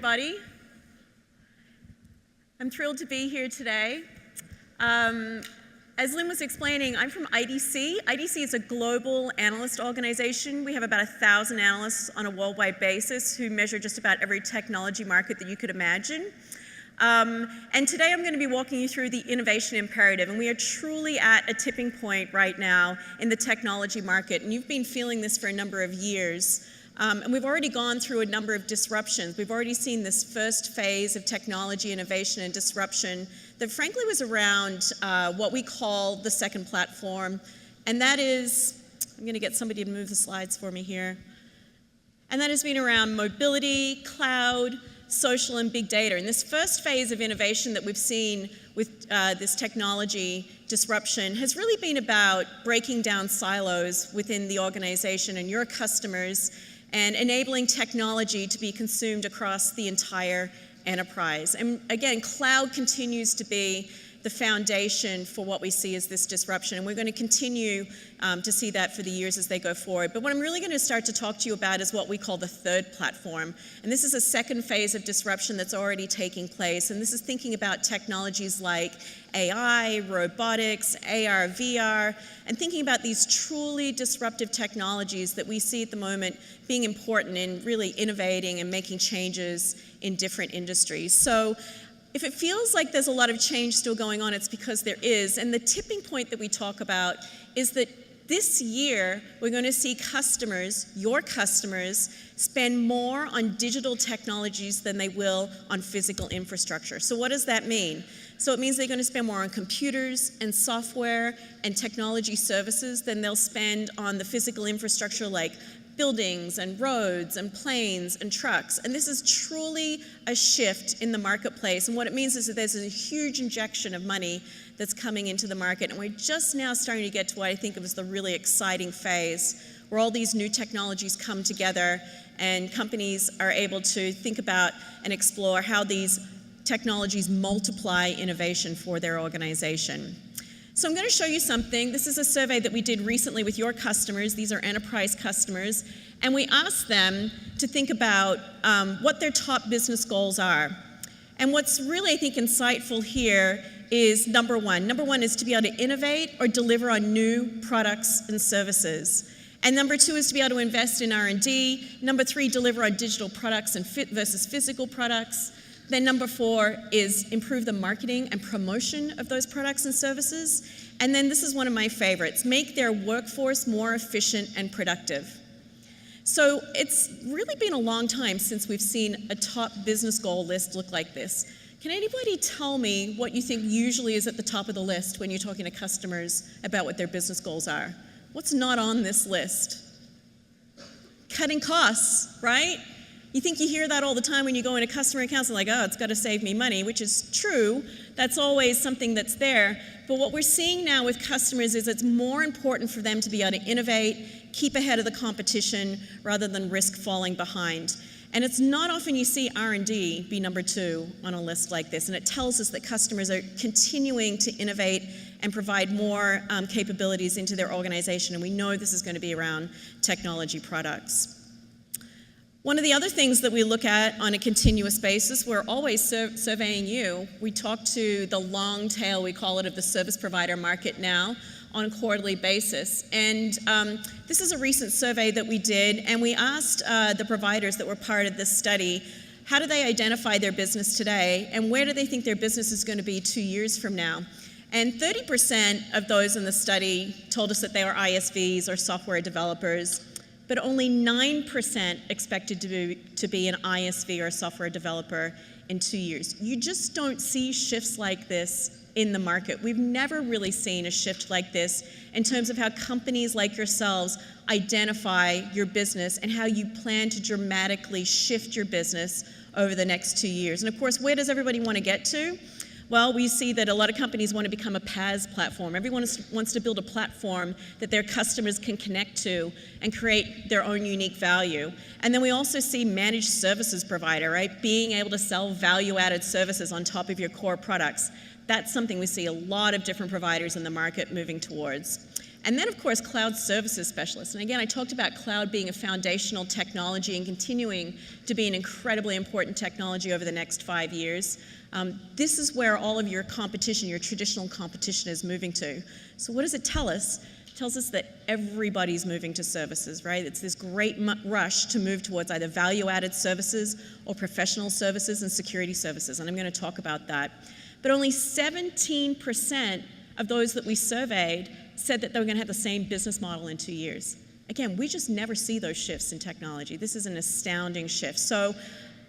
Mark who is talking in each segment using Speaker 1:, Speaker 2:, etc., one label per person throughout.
Speaker 1: everybody. I'm thrilled to be here today. As Lynn was explaining, I'm from IDC. IDC is a global analyst organization. We have about 1,000 analysts on a worldwide basis who measure just about every technology market that you could imagine. And today I'm going to be walking you through the innovation imperative, and we are truly at a tipping point right now in the technology market, and you've been feeling this for a number of years. And we've already gone through a number of disruptions. We've already seen this first phase of technology innovation and disruption that frankly was around what we call the second platform, and that is, I'm going to get somebody to move the slides for me here, and that has been around mobility, cloud, social, and big data. And this first phase of innovation that we've seen with this technology disruption has really been about breaking down silos within the organization and your customers and enabling technology to be consumed across the entire enterprise. And again, cloud continues to be the foundation for what we see as this disruption, and we're going to continue to see that for the years as they go forward. But what I'm really going to start to talk to you about is what we call the third platform, and this is a second phase of disruption that's already taking place, and this is thinking about technologies like AI, robotics, AR, VR, and thinking about these truly disruptive technologies that we see at the moment being important in really innovating and making changes in different industries. So if it feels like there's a lot of change still going on, it's because there is. And the tipping point that we talk about is that this year, we're going to see customers, your customers, spend more on digital technologies than they will on physical infrastructure. So what does that mean? So it means they're going to spend more on computers and software and technology services than they'll spend on the physical infrastructure like buildings and roads and planes and trucks. And this is truly a shift in the marketplace. And what it means is that there's a huge injection of money that's coming into the market. And we're just now starting to get to what I think of as the really exciting phase, where all these new technologies come together and companies are able to think about and explore how these technologies multiply innovation for their organization. So I'm going to show you something. This is a survey that we did recently with your customers. These are enterprise customers. And we asked them to think about what their top business goals are. And what's really, I think, insightful here is number one. Number one is to be able to innovate or deliver on new products and services. And number two is to be able to invest in R&D. Number three, deliver on digital products and versus physical products. Then number four is improve the marketing and promotion of those products and services. And then this is one of my favorites, make their workforce more efficient and productive. So it's really been a long time since we've seen a top business goal list look like this. Can anybody tell me what you think usually is at the top of the list when you're talking to customers about what their business goals are? What's not on this list? Cutting costs, right? You think you hear that all the time when you go into customer accounts and like, oh, it's got to save me money, which is true. That's always something that's there. But what we're seeing now with customers is it's more important for them to be able to innovate, keep ahead of the competition, rather than risk falling behind. And it's not often you see R&D be number two on a list like this. And it tells us that customers are continuing to innovate and provide more capabilities into their organization. And we know this is going to be around technology products. One of the other things that we look at on a continuous basis, we're always surveying you. We talk to the long tail, we call it, of the service provider market now on a quarterly basis. And this is a recent survey that we did, and we asked the providers that were part of this study, how do they identify their business today, and where do they think their business is going to be 2 years from now? And 30% of those in the study told us that they were ISVs or software developers, but only 9% expected to be an ISV or a software developer in 2 years. You just don't see shifts like this in the market. We've never really seen a shift like this in terms of how companies like yourselves identify your business and how you plan to dramatically shift your business over the next 2 years. And of course, where does everybody want to get to? Well, we see that a lot of companies want to become a PaaS platform. Everyone wants to build a platform that their customers can connect to and create their own unique value. And then we also see managed services provider, right? Being able to sell value-added services on top of your core products. That's something we see a lot of different providers in the market moving towards. And then, of course, cloud services specialists. And again, I talked about cloud being a foundational technology and continuing to be an incredibly important technology over the next 5 years. This is where all of your competition, your traditional competition, is moving to. So what does it tell us? It tells us that everybody's moving to services, right? It's this great rush to move towards either value-added services or professional services and security services, and I'm going to talk about that. But only 17% of those that we surveyed said that they were going to have the same business model in 2 years. Again, we just never see those shifts in technology. This is an astounding shift. So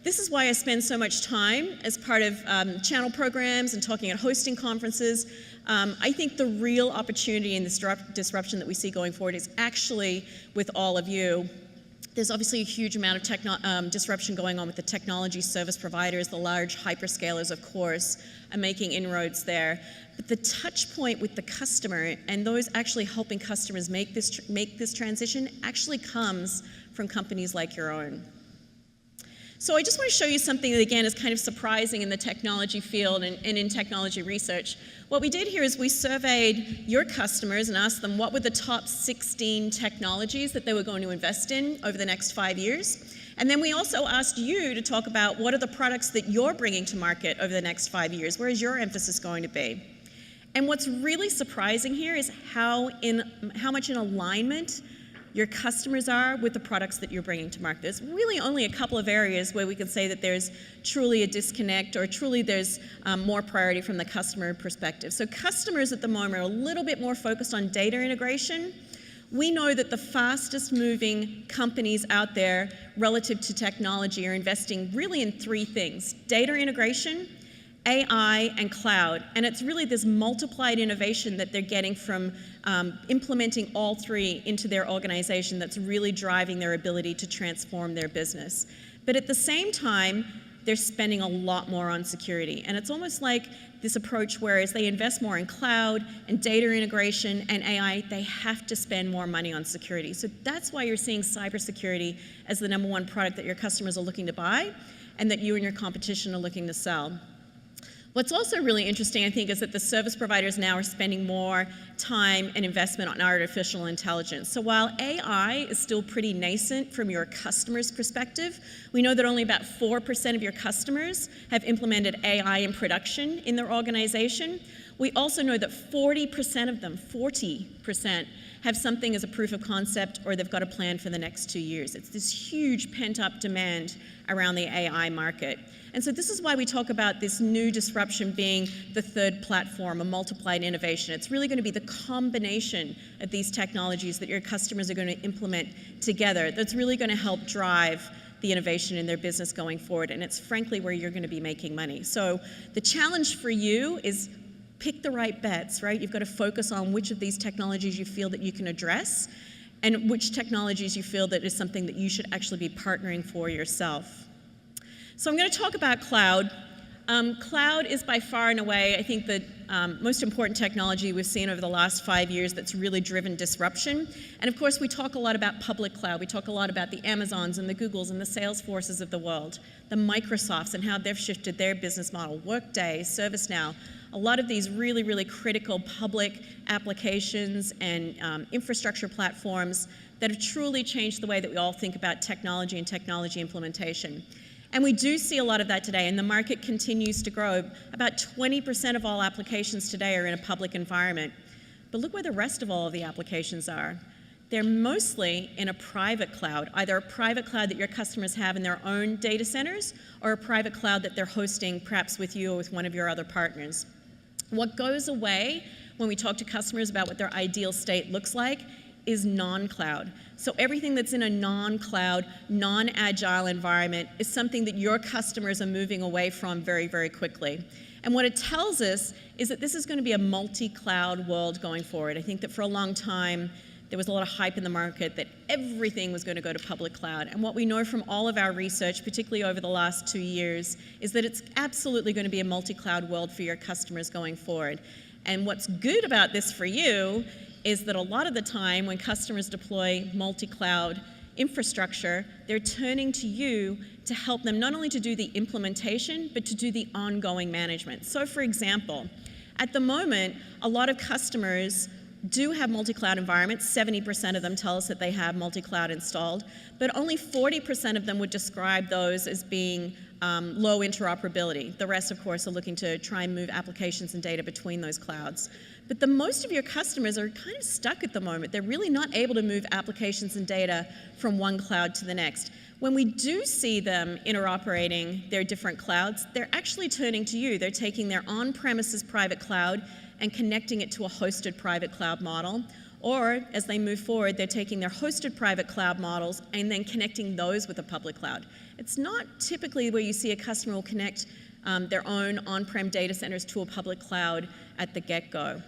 Speaker 1: this is why I spend so much time as part of channel programs and talking at hosting conferences. I think the real opportunity in this disruption that we see going forward is actually with all of you. There's obviously a huge amount of disruption going on with the technology service providers, the large hyperscalers, of course, are making inroads there. But the touch point with the customer and those actually helping customers make this transition actually comes from companies like your own. So I just want to show you something that, again, is kind of surprising in the technology field and in technology research. What we did here is we surveyed your customers and asked them what were the top 16 technologies that they were going to invest in over the next 5 years. And then we also asked you to talk about what are the products that you're bringing to market over the next 5 years. Where is your emphasis going to be? And what's really surprising here is how much in alignment your customers are with the products that you're bringing to market. There's really only a couple of areas where we can say that there's truly a disconnect or truly there's more priority from the customer perspective. So customers at the moment are a little bit more focused on data integration. We know that the fastest moving companies out there relative to technology are investing really in 3 things: data integration, AI, and cloud. And it's really this multiplied innovation that they're getting from implementing all 3 into their organization that's really driving their ability to transform their business. But at the same time, they're spending a lot more on security. And it's almost like this approach where as they invest more in cloud and data integration and AI, they have to spend more money on security. So that's why you're seeing cybersecurity as the #1 product that your customers are looking to buy and that you and your competition are looking to sell. What's also really interesting, I think, is that the service providers now are spending more time and investment on artificial intelligence. So while AI is still pretty nascent from your customer's perspective, we know that only about 4% of your customers have implemented AI in production in their organization. We also know that 40% of them, 40%, have something as a proof of concept or they've got a plan for the next 2 years. It's this huge pent-up demand around the AI market. And so this is why we talk about this new disruption being the 3rd platform, a multiplied innovation. It's really going to be the combination of these technologies that your customers are going to implement together that's really going to help drive the innovation in their business going forward. And it's frankly where you're going to be making money. So the challenge for you is pick the right bets, right? You've got to focus on which of these technologies you feel that you can address and which technologies you feel that is something that you should actually be partnering for yourself. So I'm going to talk about cloud. Cloud is by far and away, I think, the most important technology we've seen over the last 5 years that's really driven disruption. And of course, we talk a lot about public cloud. We talk a lot about the Amazons and the Googles and the Salesforces of the world, the Microsofts and how they've shifted their business model, Workday, ServiceNow. A lot of these really, really critical public applications and infrastructure platforms that have truly changed the way that we all think about technology and technology implementation. And we do see a lot of that today, and the market continues to grow. About 20% of all applications today are in a public environment. But look where the rest of all of the applications are. They're mostly in a private cloud, either a private cloud that your customers have in their own data centers or a private cloud that they're hosting perhaps with you or with one of your other partners. What goes away when we talk to customers about what their ideal state looks like is non-cloud. So everything that's in a non-cloud, non-agile environment is something that your customers are moving away from very, very quickly. And what it tells us is that this is going to be a multi-cloud world going forward. I think that for a long time, there was a lot of hype in the market that everything was going to go to public cloud. And what we know from all of our research, particularly over the last 2 years, is that it's absolutely going to be a multi-cloud world for your customers going forward. And what's good about this for you is that a lot of the time when customers deploy multi-cloud infrastructure, they're turning to you to help them not only to do the implementation, but to do the ongoing management. So for example, at the moment, a lot of customers do have multi-cloud environments. 70% of them tell us that they have multi-cloud installed, but only 40% of them would describe those as being low interoperability. The rest, of course, are looking to try and move applications and data between those clouds. But the most of your customers are kind of stuck at the moment. They're really not able to move applications and data from one cloud to the next. When we do see them interoperating their different clouds, they're actually turning to you. They're taking their on-premises private cloud and connecting it to a hosted private cloud model. Or, as they move forward, they're taking their hosted private cloud models and then connecting those with a public cloud. It's not typically where you see a customer will connect their own on-prem data centers to a public cloud at the get-go.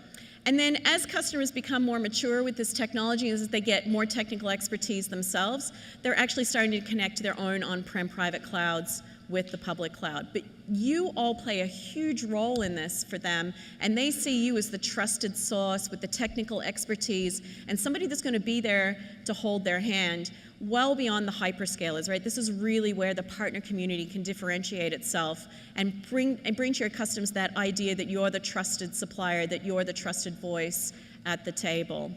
Speaker 1: And then as customers become more mature with this technology, as they get more technical expertise themselves, they're actually starting to connect their own on-prem private clouds with the public cloud. But you all play a huge role in this for them, and they see you as the trusted source with the technical expertise and somebody that's going to be there to hold their hand well beyond the hyperscalers, right? This is really where the partner community can differentiate itself and bring to your customers that idea that you're the trusted supplier, that you're the trusted voice at the table.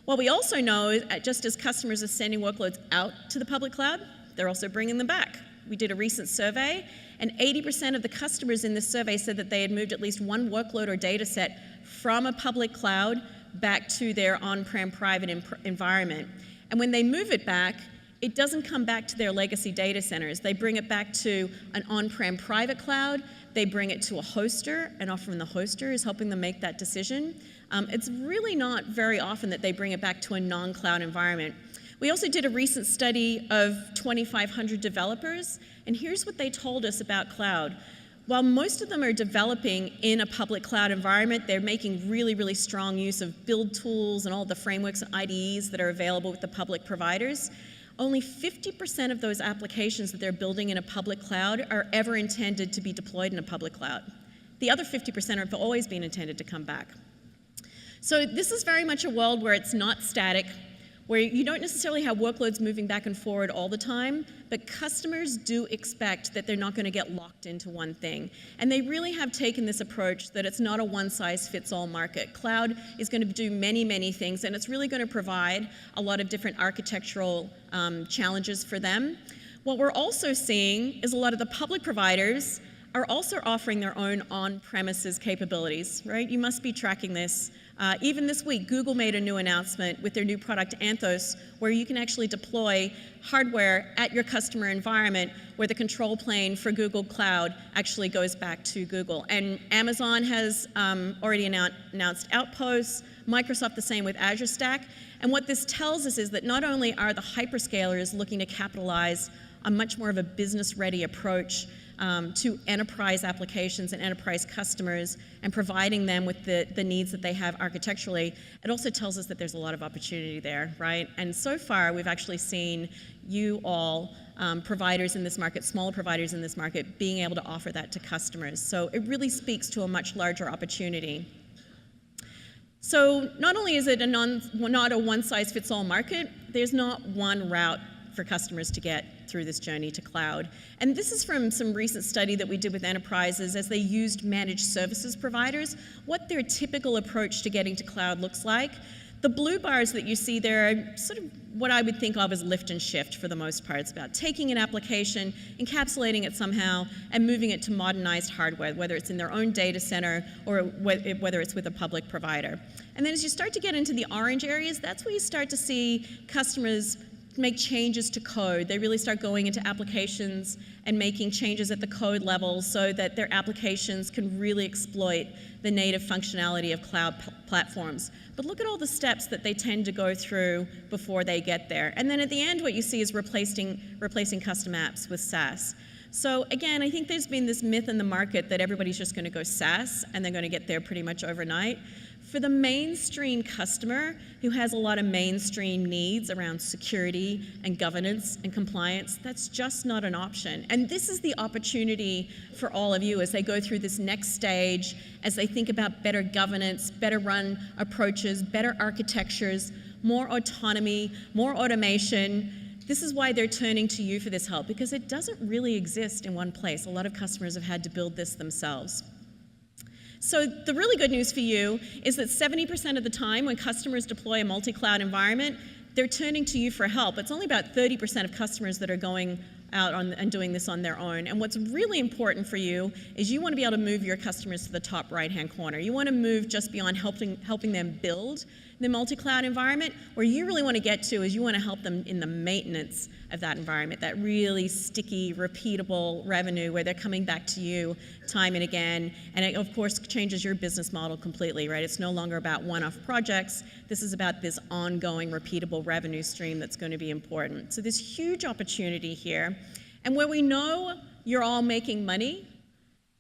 Speaker 1: What we also know, just as customers are sending workloads out to the public cloud, they're also bringing them back. We did a recent survey, and 80% of the customers in this survey said that they had moved at least one workload or data set from a public cloud back to their on-prem private environment. And when they move it back, it doesn't come back to their legacy data centers. They bring it back to an on-prem private cloud, they bring it to a hoster, and often the hoster is helping them make that decision. It's really not very often that they bring it back to a non-cloud environment. We also did a recent study of 2,500 developers, and here's what they told us about cloud. While most of them are developing in a public cloud environment, they're making really, really strong use of build tools and all the frameworks and IDEs that are available with the public providers. Only 50% of those applications that they're building in a public cloud are ever intended to be deployed in a public cloud. The other 50% have always been intended to come back. So this is very much a world where it's not static, where you don't necessarily have workloads moving back and forward all the time, but customers do expect that they're not going to get locked into one thing. And they really have taken this approach that it's not a one-size-fits-all market. Cloud is going to do many, many things, and it's really going to provide a lot of different architectural challenges for them. What we're also seeing is a lot of the public providers are also offering their own on-premises capabilities, right? You must be tracking this. Even this week, Google made a new announcement with their new product, Anthos, where you can actually deploy hardware at your customer environment where the control plane for Google Cloud actually goes back to Google. And Amazon has already announced Outposts, Microsoft the same with Azure Stack. And what this tells us is that not only are the hyperscalers looking to capitalize on much more of a business-ready approach to enterprise applications and enterprise customers and providing them with the needs that they have architecturally, it also tells us that there's a lot of opportunity there, right? And so far, we've actually seen you all, providers in this market, smaller providers in this market, being able to offer that to customers. So it really speaks to a much larger opportunity. So not only is it not a one-size-fits-all market, there's not one route for customers to get through this journey to cloud. And this is from some recent study that we did with enterprises as they used managed services providers, what their typical approach to getting to cloud looks like. The blue bars that you see there are sort of what I would think of as lift and shift for the most part. It's about taking an application, encapsulating it somehow, and moving it to modernized hardware, whether it's in their own data center or whether it's with a public provider. And then as you start to get into the orange areas, that's where you start to see customers make changes to code. They really start going into applications and making changes at the code level so that their applications can really exploit the native functionality of cloud platforms. But look at all the steps that they tend to go through before they get there. And then at the end, what you see is replacing custom apps with SaaS. So again, I think there's been this myth in the market that everybody's just going to go SaaS and they're going to get there pretty much overnight. For the mainstream customer who has a lot of mainstream needs around security and governance and compliance, that's just not an option. And this is the opportunity for all of you as they go through this next stage, as they think about better governance, better run approaches, better architectures, more autonomy, more automation. This is why they're turning to you for this help, because it doesn't really exist in one place. A lot of customers have had to build this themselves. So the really good news for you is that 70% of the time when customers deploy a multi-cloud environment, they're turning to you for help. It's only about 30% of customers that are going out and doing this on their own. And what's really important for you is you want to be able to move your customers to the top right-hand corner. You want to move just beyond helping them build the multi-cloud environment. Where you really want to get to is you want to help them in the maintenance of that environment, that really sticky, repeatable revenue where they're coming back to you time and again. And it, of course, changes your business model completely, right? It's no longer about one-off projects. This is about this ongoing, repeatable revenue stream that's going to be important. So there's huge opportunity here. And where we know you're all making money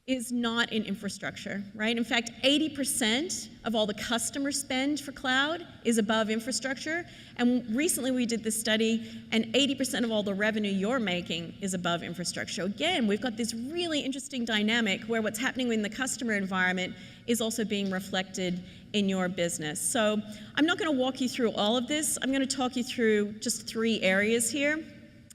Speaker 1: is not in infrastructure, right? In fact, 80% of all the customer spend for cloud is above infrastructure. And recently we did this study, and 80% of all the revenue you're making is above infrastructure. Again, we've got this really interesting dynamic where what's happening in the customer environment is also being reflected in your business. So I'm not going to walk you through all of this. I'm going to talk you through just 3 areas here.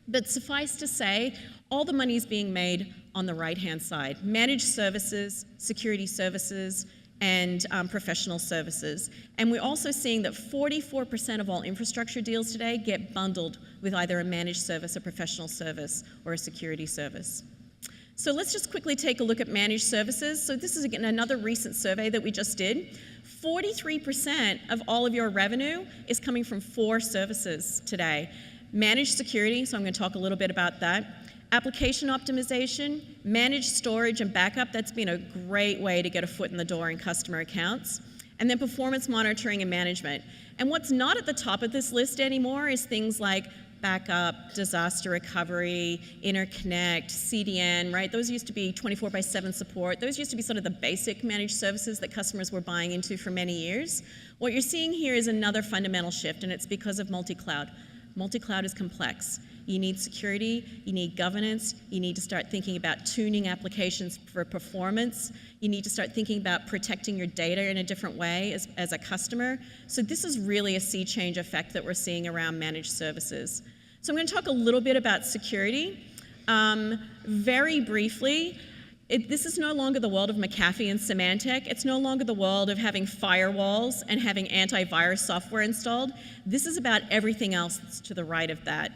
Speaker 1: But suffice to say, all the money is being made on the right-hand side: managed services, security services, and professional services. And we're also seeing that 44% of all infrastructure deals today get bundled with either a managed service, a professional service, or a security service. So let's just quickly take a look at managed services. So this is, again, another recent survey that we just did. 43% of all of your revenue is coming from 4 services today. Managed security, so I'm going to talk a little bit about that. Application optimization, managed storage and backup, that's been a great way to get a foot in the door in customer accounts. And then performance monitoring and management. And what's not at the top of this list anymore is things like backup, disaster recovery, interconnect, CDN, right? Those used to be 24/7 support. Those used to be sort of the basic managed services that customers were buying into for many years. What you're seeing here is another fundamental shift, and it's because of multi-cloud. Multi-cloud is complex. You need security, you need governance, you need to start thinking about tuning applications for performance, you need to start thinking about protecting your data in a different way as a customer. So this is really a sea change effect that we're seeing around managed services. So I'm going to talk a little bit about security. Very briefly, this is no longer the world of McAfee and Symantec. It's no longer the world of having firewalls and having antivirus software installed. This is about everything else that's to the right of that.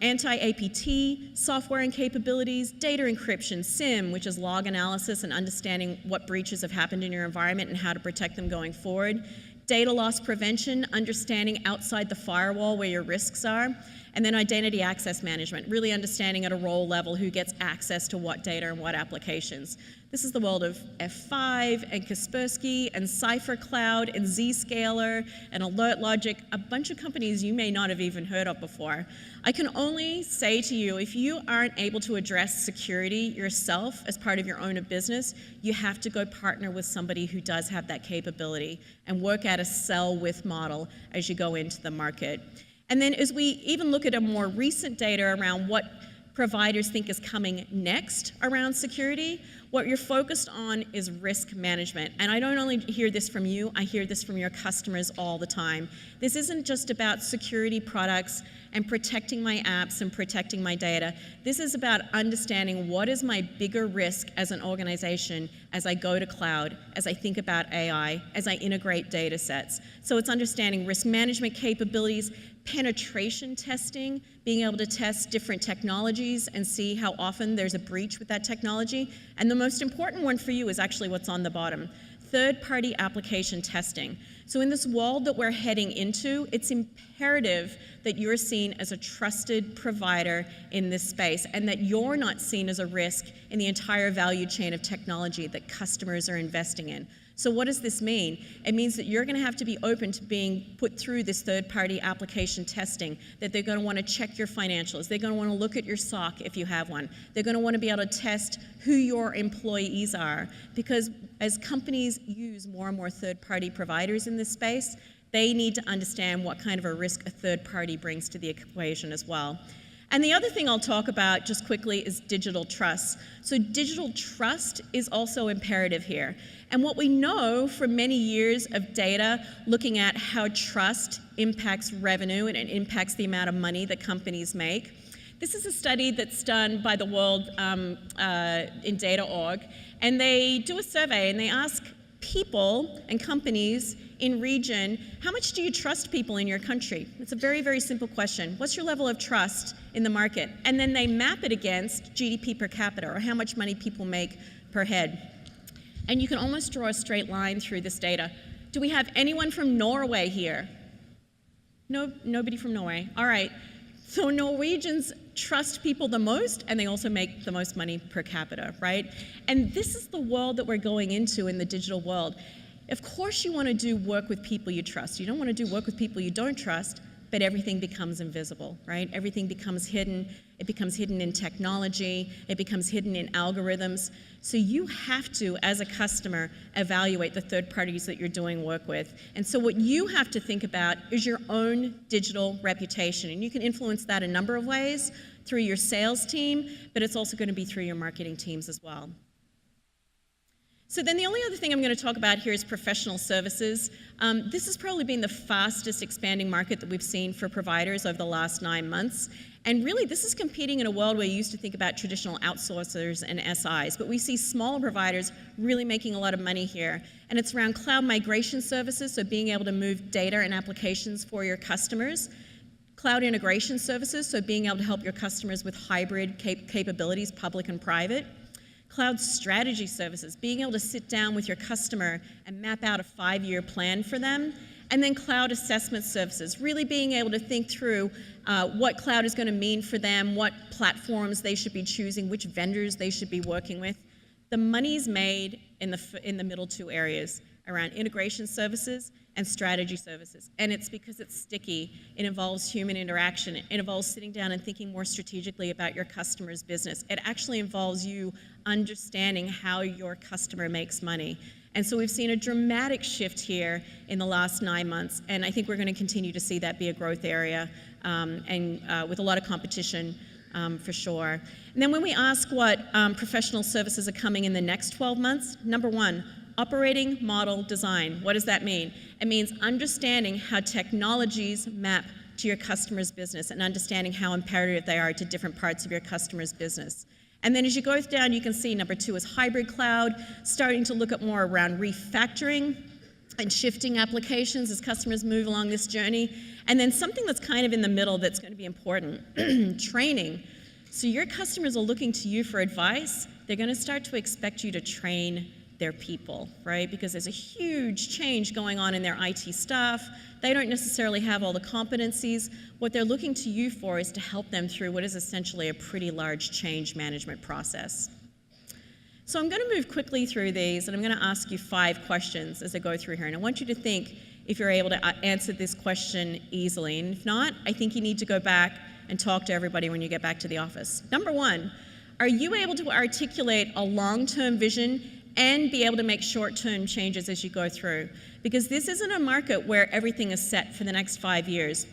Speaker 1: Anti-APT software and capabilities, data encryption, SIM, which is log analysis and understanding what breaches have happened in your environment and how to protect them going forward. Data loss prevention, understanding outside the firewall where your risks are. And then identity access management, really understanding at a role level who gets access to what data and what applications. This is the world of F5 and Kaspersky and Cipher Cloud and Zscaler and Alert Logic, a bunch of companies you may not have even heard of before. I can only say to you, if you aren't able to address security yourself as part of your own business, you have to go partner with somebody who does have that capability and work at a sell with model as you go into the market. And then as we even look at a more recent data around what providers think is coming next around security, what you're focused on is risk management. And I don't only hear this from you, I hear this from your customers all the time. This isn't just about security products and protecting my apps and protecting my data. This is about understanding what is my bigger risk as an organization as I go to cloud, as I think about AI, as I integrate data sets. So it's understanding risk management capabilities, penetration testing, being able to test different technologies and see how often there's a breach with that technology. And the most important one for you is actually what's on the bottom, third-party application testing. So in this world that we're heading into, it's imperative that you're seen as a trusted provider in this space and that you're not seen as a risk in the entire value chain of technology that customers are investing in. So what does this mean? It means that you're going to have to be open to being put through this third-party application testing, that they're going to want to check your financials. They're going to want to look at your SOC if you have one. They're going to want to be able to test who your employees are, because as companies use more and more third-party providers in this space, they need to understand what kind of a risk a third party brings to the equation as well. And the other thing I'll talk about just quickly is digital trust. So digital trust is also imperative here. And what we know from many years of data looking at how trust impacts revenue and it impacts the amount of money that companies make, This is a study that's done by the World in Data.org, and they do a survey and they ask people and companies in region, how much do you trust people in your country? It's a very, very simple question. What's your level of trust in the market? And then they map it against GDP per capita, or how much money people make per head. And you can almost draw a straight line through this data. Do we have anyone from Norway here? No, nobody from Norway. All right. So Norwegians trust people the most, and they also make the most money per capita, right? And this is the world that we're going into in the digital world. Of course you want to do work with people you trust. You don't want to do work with people you don't trust, but everything becomes invisible, right? Everything becomes hidden. It becomes hidden in technology. It becomes hidden in algorithms. So you have to, as a customer, evaluate the third parties that you're doing work with. And so what you have to think about is your own digital reputation. And you can influence that a number of ways, through your sales team, but it's also going to be through your marketing teams as well. So then the only other thing I'm going to talk about here is professional services. This has probably been the fastest expanding market that we've seen for providers over the last 9 months. And really, this is competing in a world where you used to think about traditional outsourcers and SIs, but we see smaller providers really making a lot of money here. And it's around cloud migration services, so being able to move data and applications for your customers. Cloud integration services, so being able to help your customers with hybrid capabilities, public and private. Cloud strategy services, being able to sit down with your customer and map out a 5-year plan for them. And then cloud assessment services, really being able to think through what cloud is going to mean for them, what platforms they should be choosing, which vendors they should be working with. The money's made in the middle two areas, around integration services and strategy services. And it's because it's sticky. It involves human interaction. It involves sitting down and thinking more strategically about your customer's business. It actually involves you understanding how your customer makes money. And so we've seen a dramatic shift here in the last 9 months, and I think we're going to continue to see that be a growth area, and with a lot of competition for sure. And then when we ask what professional services are coming in the next 12 months, number one, operating model design. What does that mean? It means understanding how technologies map to your customer's business and understanding how imperative they are to different parts of your customer's business. And then as you go down, you can see number two is hybrid cloud, starting to look at more around refactoring and shifting applications as customers move along this journey. And then something that's kind of in the middle that's going to be important, training. So your customers are looking to you for advice. They're going to start to expect you to train their people, right? Because there's a huge change going on in their IT staff. They don't necessarily have all the competencies. What they're looking to you for is to help them through what is essentially a pretty large change management process. So I'm going to move quickly through these, and I'm going to ask you 5 questions as I go through here. And I want you to think if you're able to answer this question easily. And if not, I think you need to go back and talk to everybody when you get back to the office. Number 1, are you able to articulate a long-term vision and be able to make short-term changes as you go through? Because this isn't a market where everything is set for the next 5 years.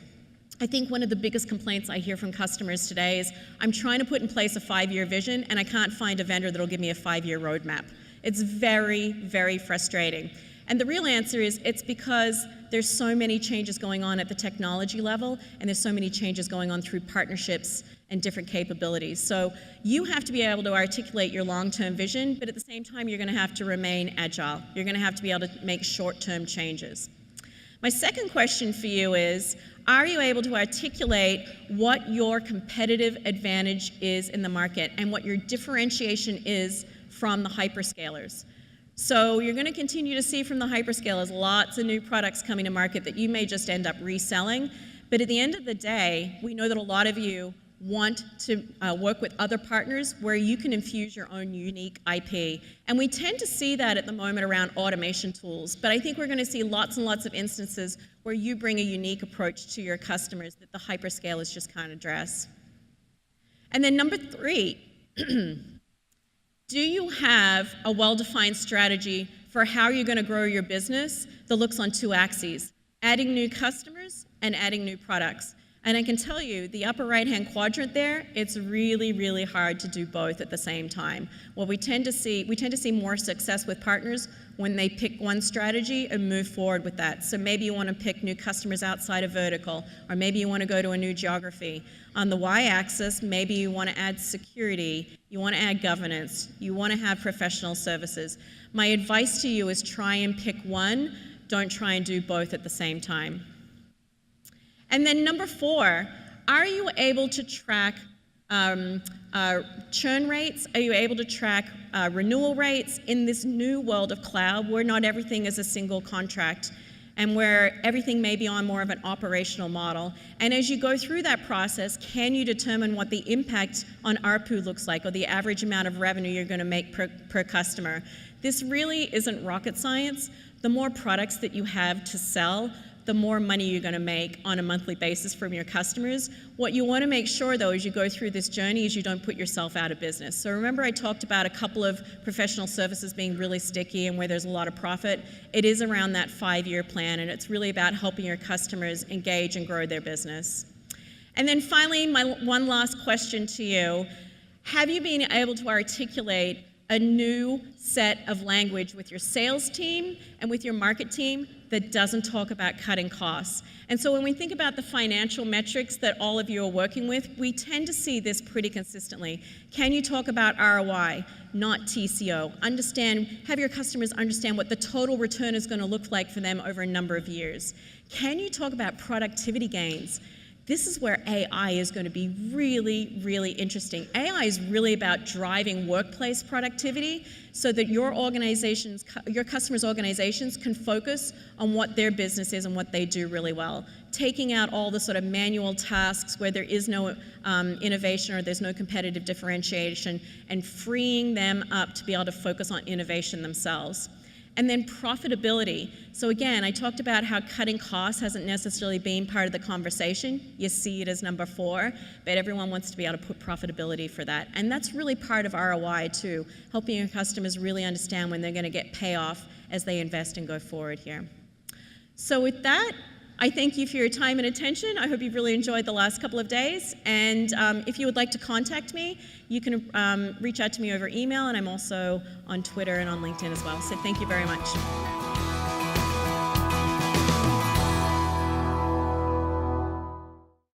Speaker 1: I think one of the biggest complaints I hear from customers today is, I'm trying to put in place a 5-year vision and I can't find a vendor that'll give me a 5-year roadmap. It's very, very frustrating. And the real answer is, it's because there's so many changes going on at the technology level, and there's so many changes going on through partnerships and different capabilities. So you have to be able to articulate your long-term vision, but at the same time, you're going to have to remain agile. You're going to have to be able to make short-term changes. My second question for you is, are you able to articulate what your competitive advantage is in the market and what your differentiation is from the hyperscalers? So you're going to continue to see from the hyperscalers lots of new products coming to market that you may just end up reselling. But at the end of the day, we know that a lot of you want to work with other partners where you can infuse your own unique IP. And we tend to see that at the moment around automation tools. But I think we're going to see lots and lots of instances where you bring a unique approach to your customers that the hyperscalers just can't address. And then number 3, do you have a well-defined strategy for how you're going to grow your business that looks on 2 axes, adding new customers and adding new products? And I can tell you, the upper right-hand quadrant there, it's really, really hard to do both at the same time. What we tend to see more success with partners when they pick one strategy and move forward with that. So maybe you want to pick new customers outside of vertical, or maybe you want to go to a new geography. On the y-axis, maybe you want to add security, you want to add governance, you want to have professional services. My advice to you is try and pick one, don't try and do both at the same time. And then number 4, are you able to track churn rates? Are you able to track renewal rates in this new world of cloud where not everything is a single contract and where everything may be on more of an operational model? And as you go through that process, can you determine what the impact on ARPU looks like, or the average amount of revenue you're going to make per customer? This really isn't rocket science. The more products that you have to sell, the more money you're going to make on a monthly basis from your customers. What you want to make sure, though, as you go through this journey is you don't put yourself out of business. So remember I talked about a couple of professional services being really sticky and where there's a lot of profit. It is around that 5-year plan, and it's really about helping your customers engage and grow their business. And then finally, my one last question to you. Have you been able to articulate a new set of language with your sales team and with your market team that doesn't talk about cutting costs? And so when we think about the financial metrics that all of you are working with, we tend to see this pretty consistently. Can you talk about ROI, not TCO? Have your customers understand what the total return is going to look like for them over a number of years. Can you talk about productivity gains? This is where AI is going to be really, really interesting. AI is really about driving workplace productivity so that your customers' organizations can focus on what their business is and what they do really well. Taking out all the sort of manual tasks where there is no innovation or there's no competitive differentiation, and freeing them up to be able to focus on innovation themselves. And then profitability. So again, I talked about how cutting costs hasn't necessarily been part of the conversation. You see it as number 4, but everyone wants to be able to put profitability for that. And that's really part of ROI too, helping your customers really understand when they're going to get payoff as they invest and go forward here. So with that, I thank you for your time and attention. I hope you've really enjoyed the last couple of days. And if you would like to contact me, you can reach out to me over email, and I'm also on Twitter and on LinkedIn as well. So thank you very much.